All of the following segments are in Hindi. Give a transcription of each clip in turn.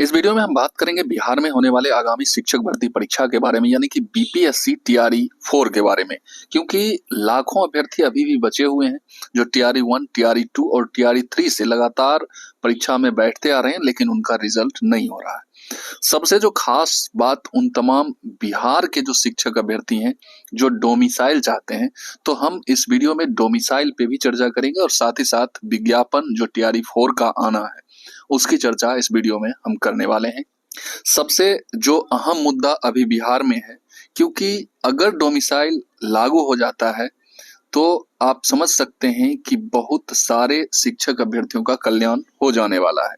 इस वीडियो में हम बात करेंगे बिहार में होने वाले आगामी शिक्षक भर्ती परीक्षा के बारे में, यानी कि बीपीएससी टीआरई 4 के बारे में। क्योंकि लाखों अभ्यर्थी अभी भी बचे हुए हैं जो टीआरई 1, टीआरई 2 और टीआरई 3 से लगातार परीक्षा में बैठते आ रहे हैं, लेकिन उनका रिजल्ट नहीं हो रहा है। सबसे जो खास बात उन तमाम बिहार के जो शिक्षक अभ्यर्थी हैं जो डोमिसाइल चाहते हैं, तो हम इस वीडियो में डोमिसाइल पे भी चर्चा करेंगे और साथ ही साथ विज्ञापन जो टीआरई 4 का आना है उसकी चर्चा इस वीडियो में हम करने वाले हैं। सबसे जो अहम मुद्दा अभी बिहार में है, क्योंकि अगर डोमिसाइल लागू हो जाता है तो आप समझ सकते हैं कि बहुत सारे शिक्षक अभ्यर्थियों का कल्याण हो जाने वाला है,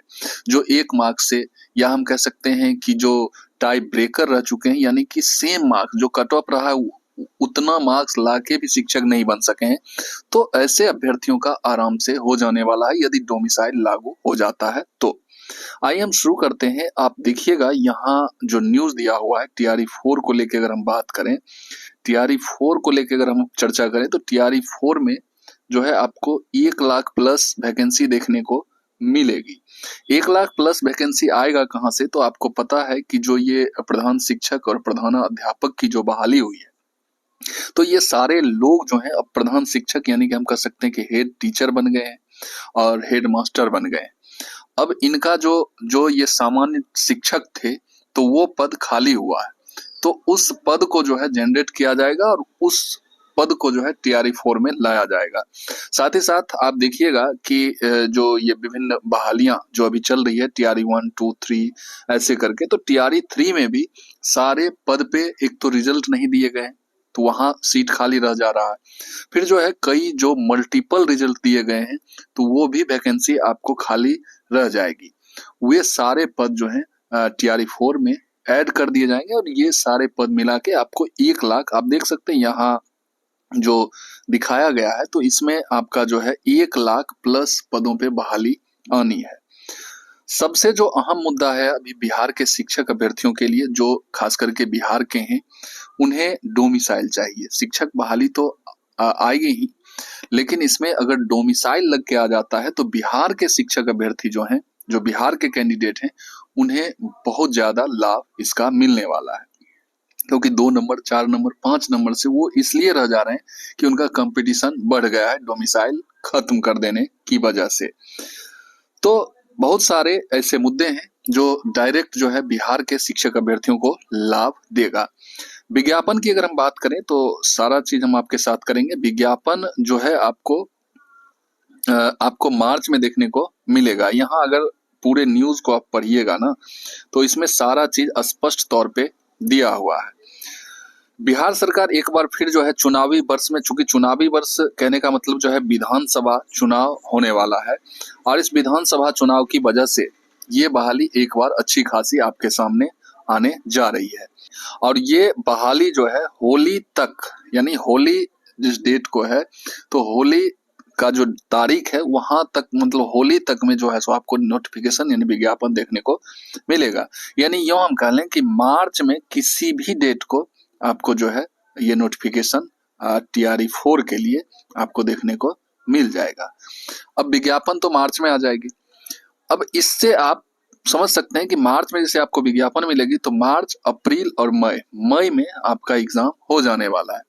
जो 1 मार्क्स से, या हम कह सकते हैं कि जो टाई ब्रेकर रह चुके हैं, यानी कि सेम मार्क्स जो कट ऑफ रहा है उतना मार्क्स लाके भी शिक्षक नहीं बन सके हैं, तो ऐसे अभ्यर्थियों का आराम से हो जाने वाला है यदि डोमिसाइल लागू हो जाता है तो। आइए हम शुरू करते हैं। आप देखिएगा यहाँ जो न्यूज दिया हुआ है टीआरई 4 को लेकर, अगर हम बात करें टीआरई 4 को लेकर अगर हम चर्चा करें तो टीआरई 4 में जो है आपको 1 लाख प्लस वैकेंसी देखने को मिलेगी। 1 लाख प्लस वैकेंसी आएगा कहाँ से? तो आपको पता है कि जो ये प्रधान शिक्षक और प्रधानाध्यापक की जो बहाली हुई है, तो ये सारे लोग जो हैं अब प्रधान शिक्षक यानी कि हम कह सकते हैं कि हेड टीचर बन गए हैं और हेड मास्टर बन गए हैं। अब इनका जो जो ये सामान्य शिक्षक थे तो वो पद खाली हुआ है, तो उस पद को जो है जनरेट किया जाएगा और उस पद को जो है टीआरई 4 में लाया जाएगा। साथ ही साथ आप देखिएगा कि जो ये विभिन्न बहालियां जो अभी चल रही है टीआरई 1, 2, 3 ऐसे करके, तो टीआरई 3 में भी सारे पद पे एक तो रिजल्ट नहीं दिए गए तो वहां सीट खाली रह जा रहा है। फिर जो है कई जो मल्टीपल रिजल्ट दिए गए हैं तो वो भी वैकेंसी आपको खाली रह जाएगी। वे सारे पद जो हैं टीआरई 4 में ऐड कर दिए जाएंगे और ये सारे पद मिला के आपको 1 लाख, आप देख सकते हैं यहाँ जो दिखाया गया है, तो इसमें आपका जो है 1 लाख प्लस पदों पे बहाली आनी है। सबसे जो अहम मुद्दा है अभी बिहार के शिक्षक अभ्यर्थियों के लिए, जो खास करके बिहार के हैं, उन्हें डोमिसाइल चाहिए। शिक्षक बहाली तो आएगी ही, लेकिन इसमें अगर डोमिसाइल लग के आ जाता है तो बिहार के शिक्षक अभ्यर्थी जो हैं, जो बिहार के कैंडिडेट हैं, उन्हें बहुत ज्यादा लाभ इसका मिलने वाला है। क्योंकि 2 नंबर, 4 नंबर, 5 नंबर से वो इसलिए रह जा रहे हैं कि उनका कंपटीशन बढ़ गया है डोमिसाइल खत्म कर देने की वजह से। तो बहुत सारे ऐसे मुद्दे हैं जो डायरेक्ट जो है बिहार के शिक्षक अभ्यर्थियों को लाभ देगा। विज्ञापन की अगर हम बात करें तो सारा चीज हम आपके साथ करेंगे। विज्ञापन जो है आपको मार्च में देखने को मिलेगा। यहाँ अगर पूरे न्यूज को आप पढ़िएगा ना तो इसमें सारा चीज स्पष्ट तौर पे दिया हुआ है। बिहार सरकार एक बार फिर जो है चुनावी वर्ष में, चूंकि चुनावी वर्ष कहने का मतलब जो है विधानसभा चुनाव होने वाला है, और इस विधानसभा चुनाव की वजह से ये बहाली एक बार अच्छी खासी आपके सामने आने जा रही है। और ये बहाली जो है होली तक, यानी होली जिस डेट को है, तो होली का जो तारीख है वहां तक, मतलब होली तक में जो है सो आपको नोटिफिकेशन यानी विज्ञापन देखने को मिलेगा। यानी यूं हम कह लें कि मार्च में किसी भी डेट को आपको जो है ये नोटिफिकेशन टीआरई 4 के लिए आपको देखने को मिल जाएगा। अब विज्ञापन तो मार्च में आ जाएगी। अब इससे आप समझ सकते हैं कि मार्च में जैसे आपको विज्ञापन मिलेगी तो मार्च, अप्रैल और मई में आपका एग्जाम हो जाने वाला है।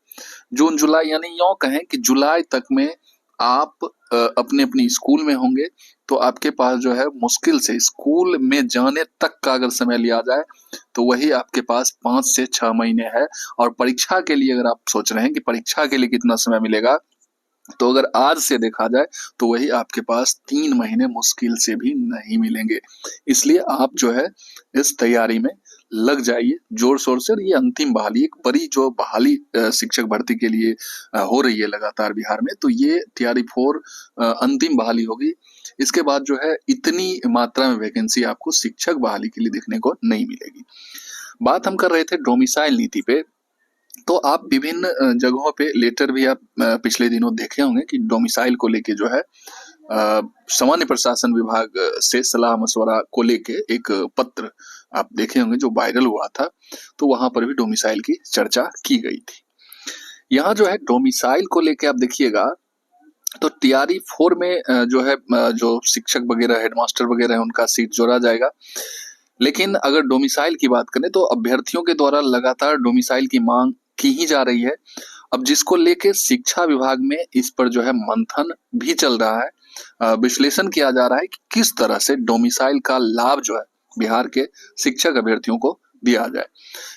जून, जुलाई, यानी यूं कहें कि जुलाई तक में आप अपने अपनी स्कूल में होंगे, तो आपके पास जो है मुश्किल से स्कूल में जाने तक का अगर समय लिया जाए तो वही आपके पास 5 से 6 महीने है। और परीक्षा के लिए अगर आप सोच रहे हैं कि परीक्षा के लिए कितना समय मिलेगा, तो अगर आज से देखा जाए तो वही आपके पास 3 महीने मुश्किल से भी नहीं मिलेंगे। इसलिए आप जो है इस तैयारी में लग जाइए जोर शोर से। और ये अंतिम बहाली, एक बड़ी जो बहाली शिक्षक भर्ती के लिए हो रही है लगातार बिहार में, तो ये टीआरई 4 अंतिम बहाली होगी। इसके बाद जो है इतनी मात्रा में वैकेंसी आपको शिक्षक बहाली के लिए देखने को नहीं मिलेगी। बात हम कर रहे थे डोमिसाइल नीति पे, तो आप विभिन्न जगहों पे लेटर भी आप पिछले दिनों देखे होंगे कि डोमिसाइल को लेके जो है सामान्य प्रशासन विभाग से सलाह मशवरा को लेके एक पत्र आप देखे होंगे जो वायरल हुआ था, तो वहां पर भी डोमिसाइल की चर्चा की गई थी। यहाँ जो है डोमिसाइल को लेके आप देखिएगा तो टीआरई 4 में जो है जो शिक्षक वगैरह, हेडमास्टर वगैरह है, उनका सीट जोड़ा जाएगा। लेकिन अगर डोमिसाइल की बात करें तो अभ्यर्थियों के द्वारा लगातार डोमिसाइल की मांग की ही जा रही है। अब जिसको लेके शिक्षा विभाग में इस पर जो है मंथन भी चल रहा है। विश्लेषण किया जा रहा है कि किस तरह से डोमिसाइल का लाभ जो है बिहार के शिक्षक अभ्यर्थियों को दिया जाए।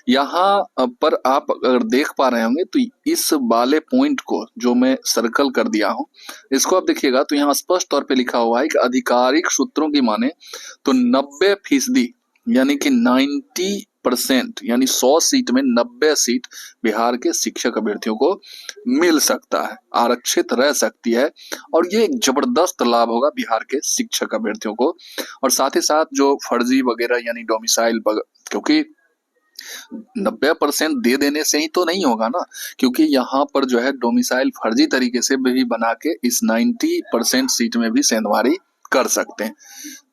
यहाँ पर आप अगर देख पा रहे होंगे तो इस वाले पॉइंट को जो मैं सर्कल कर दिया हूँ, इसको आप देखिएगा तो यहाँ स्पष्ट तौर पे लिखा हुआ है कि आधिकारिक सूत्रों की माने तो 90% यानी कि 90% यानी 100 सीट में 90 सीट बिहार के शिक्षक अभ्यर्थियों को मिल सकता है, आरक्षित रह सकती है। और ये एक जबरदस्त लाभ होगा बिहार के शिक्षक अभ्यर्थियों को। और साथ ही साथ जो फर्जी वगैरह यानी डोमिसाइल, क्योंकि 90% दे देने से ही तो नहीं होगा ना, क्योंकि यहाँ पर जो है डोमिसाइल फर्जी तरीके से भी बना के इस 90% सीट में भी सेंधमारी कर सकते हैं।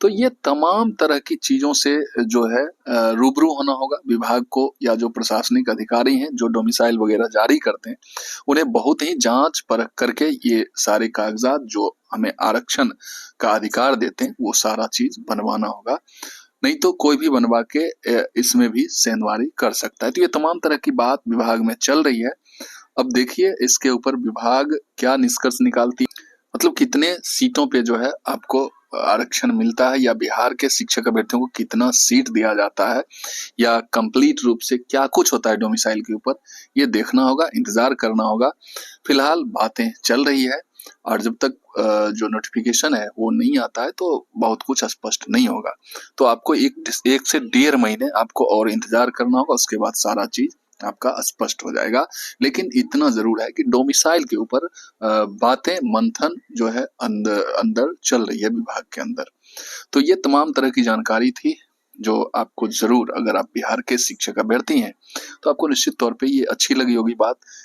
तो ये तमाम तरह की चीजों से जो है रूबरू होना होगा विभाग को, या जो प्रशासनिक अधिकारी हैं जो डोमिसाइल वगैरह जारी करते हैं उन्हें बहुत ही जांच परख करके ये सारे कागजात जो हमें आरक्षण का अधिकार देते हैं वो सारा चीज बनवाना होगा। नहीं तो कोई भी बनवा के इसमें भी सेंधमारी कर सकता है। तो ये तमाम तरह की बात विभाग में चल रही है। अब देखिए इसके ऊपर विभाग क्या निष्कर्ष निकालती है, मतलब कितने सीटों पे जो है आपको आरक्षण मिलता है, या बिहार के शिक्षक अभ्यर्थियों को कितना सीट दिया जाता है, या कंप्लीट रूप से क्या कुछ होता है डोमिसाइल के ऊपर, ये देखना होगा, इंतजार करना होगा। फिलहाल बातें चल रही है और जब तक जो नोटिफिकेशन है वो नहीं आता है तो बहुत कुछ स्पष्ट नहीं होगा। तो आपको एक से 1.5 महीने आपको और इंतजार करना होगा, उसके बाद सारा चीज आपका स्पष्ट हो जाएगा। लेकिन इतना जरूर है कि डोमिसाइल के ऊपर बातें मंथन जो है अंदर अंदर चल रही है विभाग के अंदर। तो ये तमाम तरह की जानकारी थी जो आपको जरूर, अगर आप बिहार के शिक्षक अभ्यर्थी हैं तो आपको निश्चित तौर पे ये अच्छी लगी होगी बात।